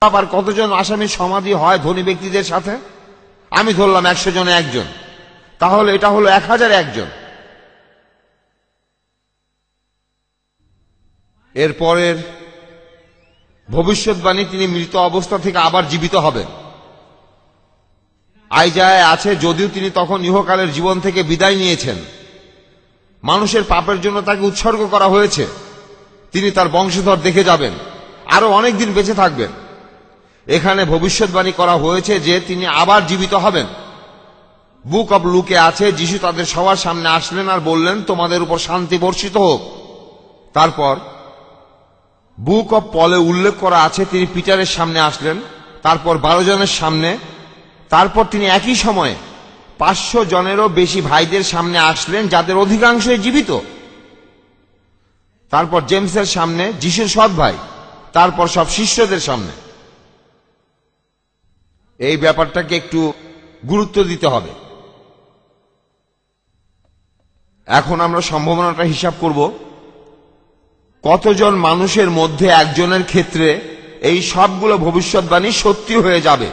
আবার কতজন আসামির সমাধি হয় ধনী ব্যক্তিদের সাথে? আমি ধরলাম 100 জনে একজন, তাহলে এটা হলো 1001 জন। এরপরের ভবিষ্যৎবাণী, তিনি মৃত অবস্থা থেকে আবার জীবিত হবেন। আইজায় আছে, যদিও তিনি তখন ইহকালের জীবন থেকে বিদায় নিয়েছেন, মানুষের পাপের জন্য তাকে উৎসর্গ করা হয়েছে, তিনি তার বংশধর দেখে যাবেন, আরো অনেক দিন বেঁচে থাকবেন। এখানে ভবিষ্যৎবাণী করা হয়েছে যে তিনি আবার জীবিত হবেন। বুক অব লুকে আছে, যিশু তাদের সবার সামনে আসলেন আর বললেন, তোমাদের উপর শান্তি বর্ষিত হোক। তারপর বুক অব পলে উল্লেখ করা আছে, তিনি পিটারের সামনে আসলেন, তারপর 12 জনের সামনে, তারপর তিনি একই সময়ে 500 জনেরও বেশি ভাইদের সামনে আসলেন, যাদের অধিকাংশই জীবিত। তারপর জেমসের সামনে, যিশুর সৎ ভাই, তারপর সব শিষ্যদের সামনে। এই ব্যাপারটাকে একটু গুরুত্ব দিতে হবে। এখন আমরা সম্ভাবনাটা হিসাব করব, কতজন মানুষের মধ্যে একজনের ক্ষেত্রে এই সবগুলো ভবিষ্যৎবাণী সত্যি হয়ে যাবে।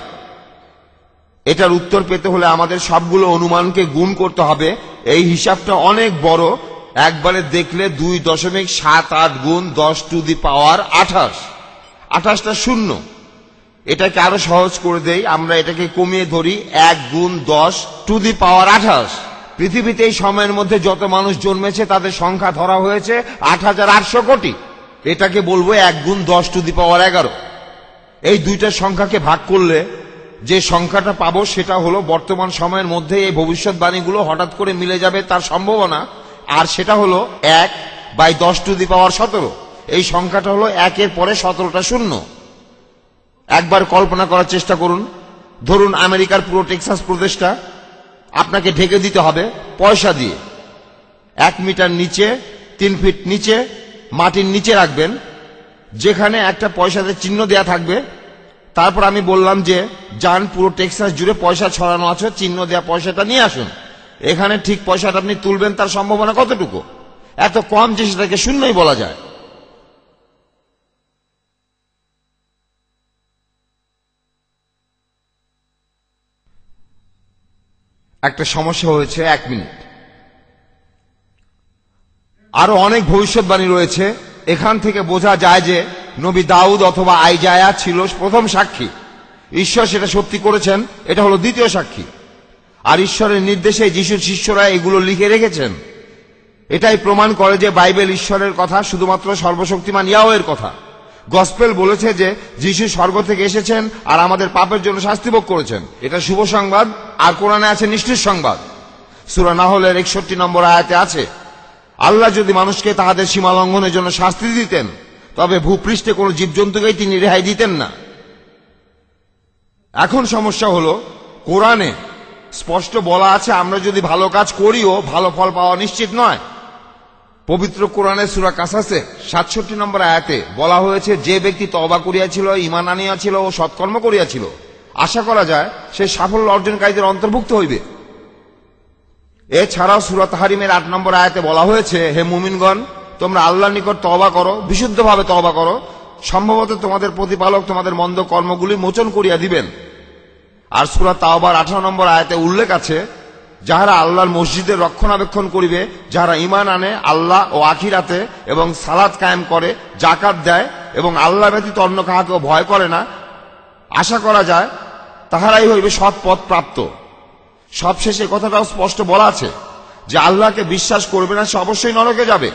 এটার উত্তর পেতে হলে আমাদের সবগুলো অনুমানকে গুণ করতে হবে। এই হিসাবটা অনেক বড়, একবারে দেখলে 2.78 গুণ 10 টু দি পাওয়ার 28, 28টা শূন্য। এটাকে আরো সহজ করে দেই, আমরা এটাকে কমিয়ে ধরি 1 গুণ 10 টু দি পাওয়ার 28। পৃথিবীতে এই সময়ের মধ্যে যত মানুষ জন্মেছে তাদের সংখ্যা ধরা হয়েছে 8,800 কোটি। এটাকে বলবো 1 গুণ 10 টু দি পাওয়ার 11। এই দুইটা সংখ্যাকে ভাগ করলে যে সংখ্যাটা পাবো সেটা হলো বর্তমান সময়ের মধ্যে এই ভবিষ্যৎবাণীগুলো হঠাৎ করে মিলে যাবে তার সম্ভাবনা, আর সেটা হলো 1/10 টু দি পাওয়ার 17। এই সংখ্যাটা হলো 1-এর পরে 17টা শূন্য। একবার কল্পনা করার চেষ্টা করুন, ধরুন আমেরিকার পুরো টেক্সাস প্রদেশটা আপনাকে ঢেকে দিতে হবে পয়সা দিয়ে। 1 মিটার নিচে, 3 ফিট নিচে, মাটির নিচে রাখবেন, যেখানে একটা পয়সাতে চিহ্ন দেয়া থাকবে। তারপর আমি বললাম যে যান পুরো টেক্সাস জুড়ে পয়সা ছড়ানো আছে, চিহ্ন দেয়া পয়সাটা নিয়ে আসুন। এখানে ঠিক পয়সাটা আপনি তুলবেন, তার সম্ভাবনা কতটুকু? এত কম যে সেটাকে শূন্যই বলা যায়। একটা সমস্যা হয়েছে, 1 মিনিট। আরো অনেক ভবিষ্যৎবাণী রয়েছে। এখান থেকে বোঝা যায় যে নবী দাউদ অথবা আইজায়া ছিল প্রথম সাক্ষী, ঈশ্বর সেটা সত্যি করেছেন, এটা হলো দ্বিতীয় সাক্ষী। আর ঈশ্বরের নির্দেশে যিশুর শিষ্যরা এগুলো লিখে রেখেছেন। এটাই প্রমাণ করে যে বাইবেল ঈশ্বরের কথা, শুধুমাত্র সর্বশক্তিমান ইয়াহওয়ের কথা। গসপেল বলেছে যে যিশু স্বর্গ থেকে এসেছেন আর আমাদের পাপের জন্য শাস্তি ভোগ করেছেন, এটা শুভ সংবাদ। আর কোরআনে আছে নিষ্ঠুর সংবাদ। সূরা নাহলের 61 নম্বর আয়াতে আছে, আল্লাহ যদি মানুষকে তাহাদের সীমা লঙ্ঘনের জন্য শাস্তি দিতেন, তবে ভূপৃষ্ঠে কোনো জীবজন্তুকেই তিনি রেহাই দিতেন না। এখন সমস্যা হলো, কোরআনে স্পষ্ট বলা আছে আমরা যদি ভালো কাজ করিও ভালো ফল পাওয়া নিশ্চিত নয়। পবিত্র কোরআনে সূরা কাসাসে 67 নম্বর আয়াতে বলা হয়েছে, যে ব্যক্তি তওবা করিয়াছিল, ঈমান আনিয়াছিল ও সৎকর্ম করিয়াছিল, আশা করা যায় সে সাফল্য অর্জনকারীদের অন্তর্ভুক্ত হইবে। এছাড়াও সূরা তাহরিমের 8 নম্বর আয়াতে বলা হয়েছে, হে মুমিনগণ, তোমরা আল্লাহর নিকট তওবা করো, বিশুদ্ধভাবে তওবা করো, সম্ভবত তোমাদের প্রতিপালক তোমাদের মন্দ কর্মগুলি মোচন করিয়া দিবেন। আর সূরা তাওবার 18 নম্বর আয়াতে উল্লেখ আছে, যাহারা আল্লাহর মসজিদের রক্ষণাবেক্ষণ করিবে, যাহারা ঈমান আনে আল্লাহ ও আখিরাতে এবং সালাত কায়েম করে, যাকাত দেয় এবং আল্লাহ ব্যতীত অন্য কাহাকেও ভয় করে না, আশা করা যায় তাহারাই হইবে সৎ পথ প্রাপ্ত। সবশেষে কথাটাও স্পষ্ট বলা আছে যে আল্লাহকে বিশ্বাস করবে না সে অবশ্যই নরকে যাবে।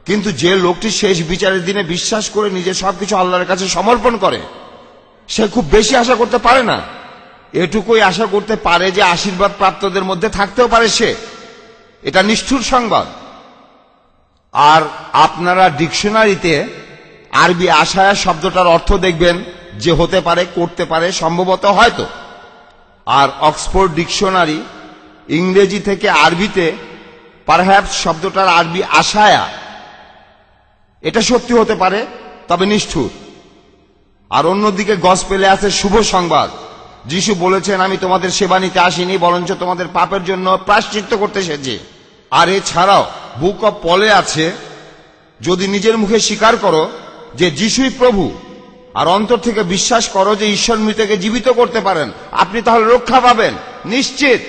কিন্তু যে লোকটি শেষ বিচারের দিনে বিশ্বাস করে নিজের সবকিছু আল্লাহর কাছে সমর্পণ করে, সে খুব বেশি আশা করতে পারে না। এটুকুই আশা করতে পারে যে আশীর্বাদ প্রাপ্তদের মধ্যে থাকতেও পারে সে। এটা নিষ্ঠুর সংবাদ। আর আপনারা ডিকশনারিতে আরবি আশায়া শব্দটার অর্থ দেখবেন যে হতে পারে, করতে পারে, সম্ভবত, হয়তো। আর অক্সফোর্ড ডিকশনারি ইংরেজি থেকে আরবিতে পারহ্যাপস শব্দটার আরবি আশায়া, এটা সত্যি হতে পারে, তবে নিষ্ঠুর। আর অন্যদিকে গসপেলে আছে শুভ সংবাদ। যিশু বলেছেন, আমি তোমাদের সেবা নিতে আসিনি, বরঞ্চ তোমাদের পাপের জন্য প্রায়শ্চিত্ত করতে এসেছি। আর এছাড়াও বুক অব পলে আছে, যদি নিজের মুখে স্বীকার করো যে যিশুই প্রভু আর অন্তর থেকে বিশ্বাস করো যে ঈশ্বর মৃতকে জীবিত করতে পারেন, আপনি তাহলে রক্ষা পাবেন নিশ্চিত।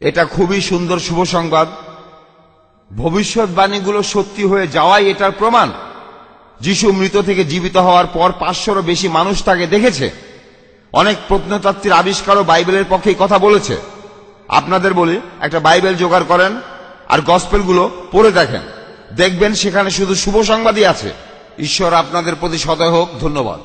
এটা খুবই সুন্দর শুভ সংবাদ। ভবিষ্যৎবাণীগুলো সত্যি হয়ে যাওয়াই এটার প্রমাণ। যিশু মৃত থেকে জীবিত হওয়ার পর 500-রও বেশি মানুষ তাকে দেখেছে। অনেক প্রত্নতাত্ত্বিক আবিষ্কারও বাইবেলের পক্ষেই কথা বলেছে। আপনাদের বলি, একটা বাইবেল জোগাড় করেন আর গসপেলগুলো পড়ে দেখেন, দেখবেন সেখানে শুধু শুভ সংবাদই আছে। ঈশ্বর আপনাদের প্রতি সদয় হোক। ধন্যবাদ।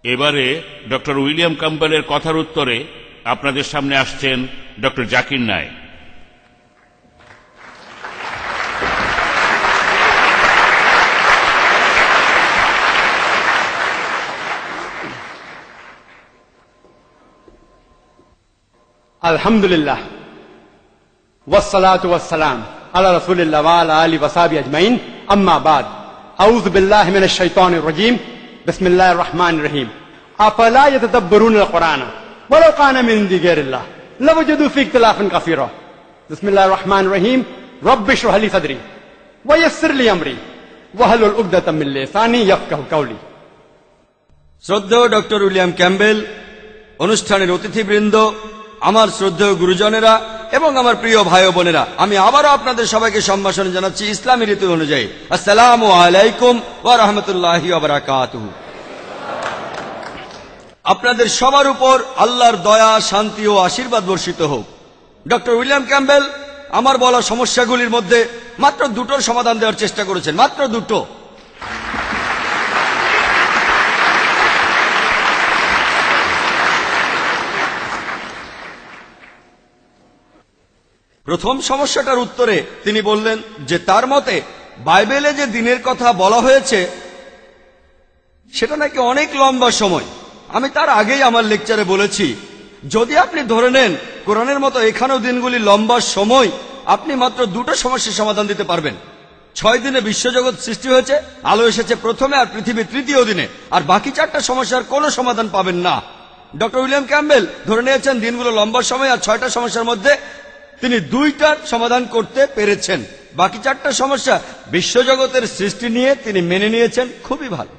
এবারে ডক্টর উইলিয়াম ক্যাম্পবেলের কথার উত্তরে আপনাদের সামনে আসছেন ডক্টর জাকির নায়েক। अल्हम्दुलिल्लाह वस्सलातु वस्सलाम अला रसूलिल्लाह व अला आलिहि व सहाबिहि अजमईन अम्मा बाद अऊज़ु बिल्लाहि मिनश शैतानिर रजीम बिस्मिल्लाहिर रहमानिर रहीम अफला यतदब्बरून कुरान वलौ कान मिन इंदि गैरिल्लाह लवजदू फी इख्तिलाफन कसीरा बिस्मिल्लाहिर रहमानिर रहीम रब्बि इश्रह ली सदरी व यस्सिर ली अमरी वहलुल उक़दतम मिन लिसानी यफ्क़हू कौली। শ্রদ্ধেয় ডক্টর উইলিয়াম ক্যাম্পবেল, অনুষ্ঠানের অতিথিবৃন্দ, আমার শ্রদ্ধেয় গুরুজনেরা এবং আমার প্রিয় ভাই ও বোনেরা, আমি আবারও আপনাদের সবাইকে সম্ভাষণ জানাচ্ছি ইসলামী রীতি অনুযায়ী। আসসালামু আলাইকুম ওয়া রাহমাতুল্লাহি ওয়া বারাকাতুহু। আপনাদের সবার উপর আল্লাহর দয়া, শান্তি ও আশীর্বাদ বর্ষিত হোক। ডক্টর উইলিয়াম ক্যাম্পবেল আমার বলা সমস্যাগুলির মধ্যে মাত্র দুটোর সমাধান দেওয়ার চেষ্টা করেছেন, মাত্র দুটো। প্রথম সমস্যাটার উত্তরে তিনি বললেন যে তার মতে বাইবেলে যে দিনের কথা বলা হয়েছে সেটা নাকি অনেক লম্বা সময়। আমি তার আগেই আমার লেকচারে বলেছি, যদি আপনি ধরে নেন কোরআনের মতো এখানেও দিনগুলি লম্বা সময়, আপনি মাত্র দুটো সমস্যার সমাধান দিতে পারবেন। 6 দিনে বিশ্বজগৎ সৃষ্টি হয়েছে, আলো এসেছে প্রথমে আর পৃথিবী তৃতীয় দিনে, আর বাকি 4টা সমস্যার কোনো সমাধান পাবেন না। ডক্টর উইলিয়াম ক্যাম্পবেল ধরে নিয়েছেন দিনগুলো লম্বা সময়, আর 6টা সমস্যার মধ্যে তিনি 2টার সমাধান করতে পেরেছেন। বাকি 4টা সমস্যা বিশ্বজগতের সৃষ্টি নিয়ে তিনি মেনে নিয়েছেন, খুবই ভালো।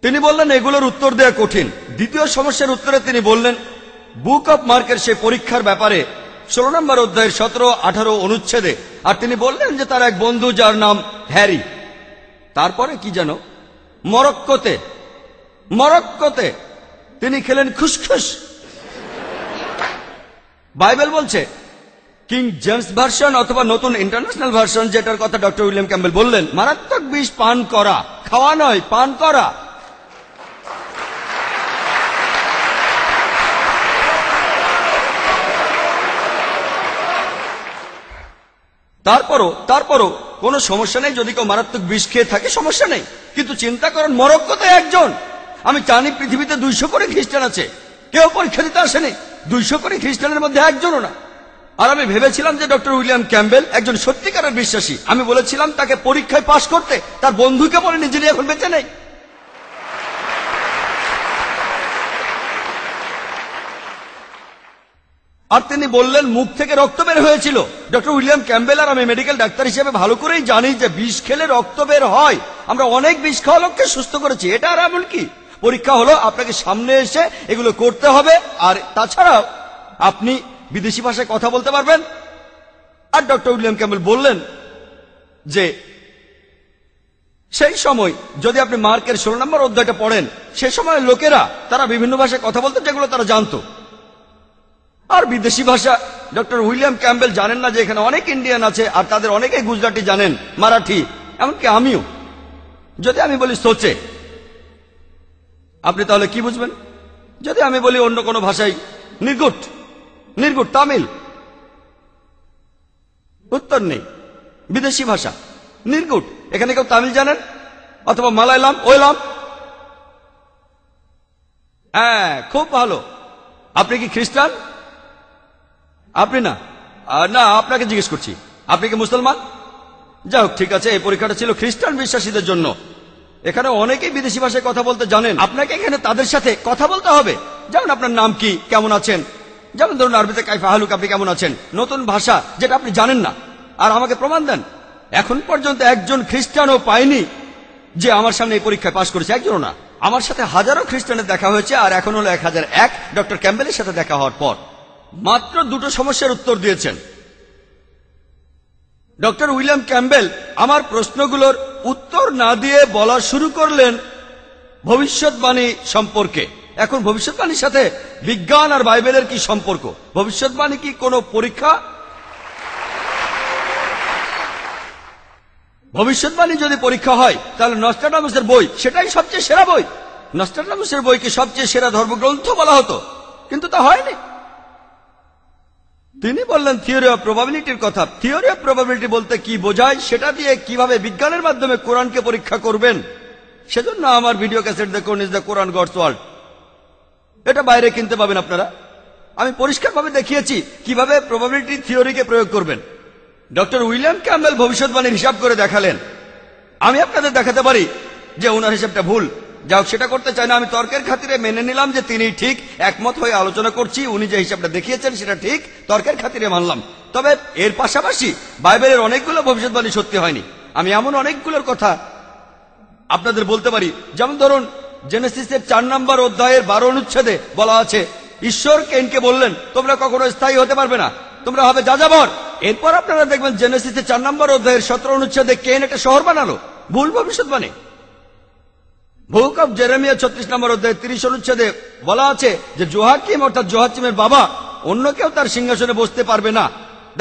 তিনি বললেন এগুলোর উত্তর দেওয়া কঠিন। দ্বিতীয় সমস্যার উত্তরে তিনি বললেন বুক অব মার্কের সেই পরীক্ষার ব্যাপারে 16 নম্বর অধ্যায়ের 17-18 অনুচ্ছেদে। আর তিনি বললেন যে তার এক বন্ধু যার নাম হ্যারি, তারপরে কি যেন মরক্কোতে তিনি খেলেন খুশখুশ। বাইবেল বলছে কিং জেমস ভার্সন অথবা নতুন ইন্টারন্যাশনাল ভার্সন, যেটার কথা ডক্টর উইলিয়াম ক্যাম্পবেল বললেন, মারাত্মক বিষ পান করা, খাওয়া নয়, পান করা। তারপরও কোনো সমস্যা নেই যদি কেউ মারাত্মক বিষ খেয়ে থাকে, সমস্যা নেই। কিন্তু চিন্তা করেন মরক্কোতে একজন, আমি জানি পৃথিবীতে 200 কোটি খ্রিস্টান আছে, কেউ পরীক্ষা দিতে আসেনি, 200 কোটি খ্রিস্টানের মধ্যে একজনও না। আর আমি ভেবেছিলাম যে ডক্টর উইলিয়াম ক্যাম্পবেল একজন সত্যিকারের বিশ্বাসী। আমি বলেছিলাম তাকে পরীক্ষায় পাশ করতে, তার বন্ধুকে বলেনি যিনি এখন বেঁচে নেই। আর তিনি বললেন মুখ থেকে রক্ত বের হয়েছিল। ডক্টর উইলিয়াম ক্যাম্পবেল আর আমি মেডিকেল ডাক্তার হিসেবে ভালো করেই জানি যে বিষ খেলে রক্ত বের হয়। আমরা অনেক বিষ খাওয়া লোককে সুস্থ করেছি, এটা আর এমন কি। পরীক্ষা হলো আপনাকে সামনে এসে এগুলো করতে হবে, আর তাছাড়াও আপনি বিদেশি ভাষায় কথা বলতে পারবেন। আর ডক্টর উইলিয়াম ক্যাম্পবেল বললেন যে সেই সময় যদি আপনি মার্কের 16 নম্বর অধ্যায়টা পড়েন, সে সময় লোকেরা তারা বিভিন্ন ভাষায় কথা বলতো যেগুলো তারা জানতো। আর বিদেশি ভাষা ডক্টর উইলিয়াম ক্যাম্পবেল জানেন না যে এখানে অনেক ইন্ডিয়ান আছে, আর তাদের অনেকেই গুজরাটি জানেন, মারাঠি, এমনকি আমিও। যদি আমি বলি সোচে, আপনি তাহলে কি বুঝবেন? যদি আমি বলি অন্য কোনো ভাষায় নির্গুট, তামিল, উত্তর নেই। বিদেশি ভাষা নির্গুট, এখানে কেউ তামিল জানেন? অথবা মালায়ালাম, ওয়েলাম? হ্যাঁ, খুব ভালো। আপনি কি খ্রিস্টান? আপনি না, না, আপনাকে জিজ্ঞেস করছি, আপনি কি মুসলমান? যাই হোক, ঠিক আছে, এই পরীক্ষাটা ছিল খ্রিস্টান বিশ্বাসীদের জন্য। এখানে অনেকেই বিদেশি ভাষায় কথা বলতে জানেন, আপনাকে এখানে তাদের সাথে কথা বলতে হবে। যেমন আপনার নাম কি, কেমন আছেন, যেমন ধরুন আরবিতে কাইফা হালুক, আপনি কেমন আছেন, নতুন ভাষা যেটা আপনি জানেন না, আর আমাকে প্রমাণ দেন। এখন পর্যন্ত একজন খ্রিস্টানও পাইনি যে আমার সামনে এই পরীক্ষায় পাশ করেছে, একজনও না। আমার সাথে হাজারো খ্রিস্টানের দেখা হয়েছে, আর এখন হলো 1001 ডক্টর ক্যাম্বেলের সাথে দেখা হওয়ার পর। মাত্র দুটো সমস্যার উত্তর দিয়েছেন। ডক্টর উইলিয়াম ক্যাম্বেল আমার প্রশ্নগুলোর উত্তর না দিয়ে বলা শুরু করলেন ভবিষ্যৎবাণী সম্পর্কে। এখন ভবিষ্যৎবাণীর সাথে বিজ্ঞান আর বাইবেলের কি সম্পর্ক? ভবিষ্যৎবাণী কি কোনো পরীক্ষা? ভবিষ্যৎবাণী যদি পরীক্ষা হয় তাহলে নস্ট্রাডামাসের বই সেটাই সবচেয়ে সেরা বই। নস্ট্রাডামাসের বইকে সবচেয়ে সেরা ধর্মগ্রন্থ বলা হতো, কিন্তু তা হয়নি। তিনি বললেন থিওরি অফ প্রবাবিলিটির কথা। থিওরি অফ প্রবাবিলিটি বলতে কি বোঝায়, সেটা দিয়ে কিভাবে বিজ্ঞানের মাধ্যমে কোরআনকে পরীক্ষা করবেন। সেজন্য আমার ভিডিও ক্যাসেট দেখুন, is the Quran God's world. এটা বাইরে কিনতে পাবেন আপনারা। আমি পরিষ্কারভাবে দেখিয়েছি কিভাবে প্রবাবিলিটি থিওরিকে প্রয়োগ করবেন। ডক্টর উইলিয়াম ক্যাম্বেল ভবিষ্যৎবাণীর হিসাব করে দেখালেন। আমি আপনাদের দেখাতে পারি যে ওনার হিসাবটা ভুল। যাই হোক, সেটা করতে চাই না। আমি তর্কের খাতিরে মেনে নিলাম যে তিনি ঠিক, একমত হয়ে আলোচনা করছি। উনি যে হিসাবটা দেখিয়েছেন সেটা ঠিক, তর্কের খাতিরে মানলাম। তবে এর পাশাপাশি বাইবেলের অনেকগুলো ভবিষ্যৎবাণী সত্যি হয়নি। আমি এমন অনেকগুলোর কথা আপনাদের বলতে পারি। যেমন ধরুন জেনেসিসের 4 নম্বর অধ্যায়ের 12 অনুচ্ছেদে বলা আছে, ঈশ্বর কেইনকে বললেন তোমরা কখনো স্থায়ী হতে পারবে না, তোমরা হবে যাযাবর। এরপর আপনারা দেখবেন জেনেসিসের 4 নম্বর অধ্যায়ের 17 অনুচ্ছেদে কেইন একটা শহর বানালো। ভুল ভবিষ্যৎবাণী। বুক অফ জেরেমিয়া 36 নম্বর অধ্যায়ের 30 অনুচ্ছেদে বলা আছে যে জোয়াকিম অর্থাৎ জোয়াচিমের বাবা অন্য কেউ তার সিংহাসনে বসতে পারবে না।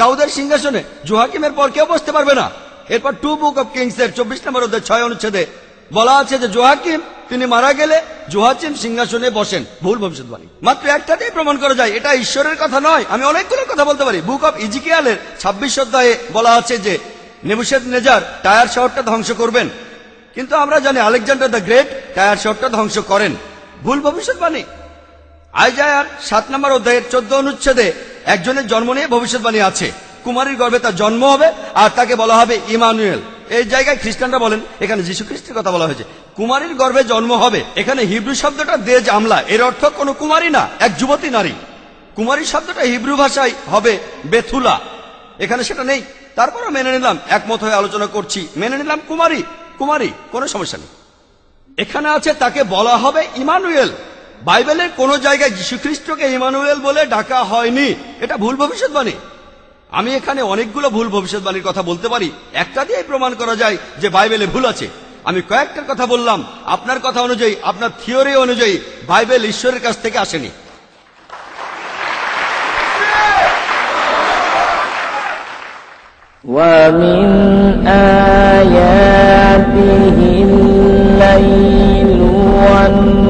দাউদের সিংহাসনে জোয়াকিমের পর কেউ বসতে পারবে না। এরপর 2 বুক অফ কিংস এর 24 নম্বর অধ্যায় 6 অনুচ্ছেদে বলা আছে যে জোয়াকিম তিনি মারা গেলে জোয়াচিম সিংহাসনে বসেন। ভুল ভবিষ্যৎবাণী। মাত্র একটাতেই প্রমাণ করা যায় এটা ঈশ্বরের কথা নয়। আমি অনেকগুলো কথা বলতে পারি। বুক অফ ইজিকিয়ালের 26 অধ্যায়ে বলা আছে যে নেবুকাদনেজার টায়ার শহরটা ধ্বংস করবেন, কিন্তু আমরা জানি আলেকজান্ডার দ্য গ্রেট টায়ার শহরটা ধ্বংস করেন। ভুল ভবিষ্যৎবাণী। আইজায়ার 7 নম্বর অধ্যায়ের 14 অনুচ্ছেদে একজনের জন্ম নিয়ে ভবিষ্যৎবাণী আছে। কুমারীর গর্ভে তার জন্ম হবে আর তাকে বলা হবে ইমানুয়েল। এই জায়গায় খ্রিস্টানরা বলেন এখানে যীশু খ্রিস্টের কথা বলা হয়েছে। কুমারীর গর্ভে জন্ম হবে, এখানে হিব্রু শব্দটা দেজ আমলা, এর অর্থ কোনো কুমারী না, এক যুবতী নারী। কুমারী শব্দটা হিব্রু ভাষায় হবে বেথুলা, এখানে সেটা নেই। তারপরও মেনে নিলাম, একমত হয়ে আলোচনা করছি, মেনে নিলাম কুমারী কুমারী, কোনো সমস্যা নেই। এখানে আছে তাকে বলা হবে ইমানুয়েল। বাইবেলের কোন জায়গায় যীশু খ্রিস্টকে ইমানুয়েল বলে ডাকা হয়নি। এটা ভুল ভবিষ্যৎবাণী। আমি এখানে অনেকগুলো ভুল ভবিষ্যৎবাণীর কথা বলতে পারি, একটা দিয়ে প্রমাণ করা যায় যে বাইবেলে ভুল আছে। আমি কয়েকটার কথা বললাম। আপনার কথা অনুযায়ী, আপনার থিওরি অনুযায়ী বাইবেল ঈশ্বরের কাছ থেকে আসেনি। وَمِنْ آيَاتِهِ اللَّيْلُ وَالنَّهَارُ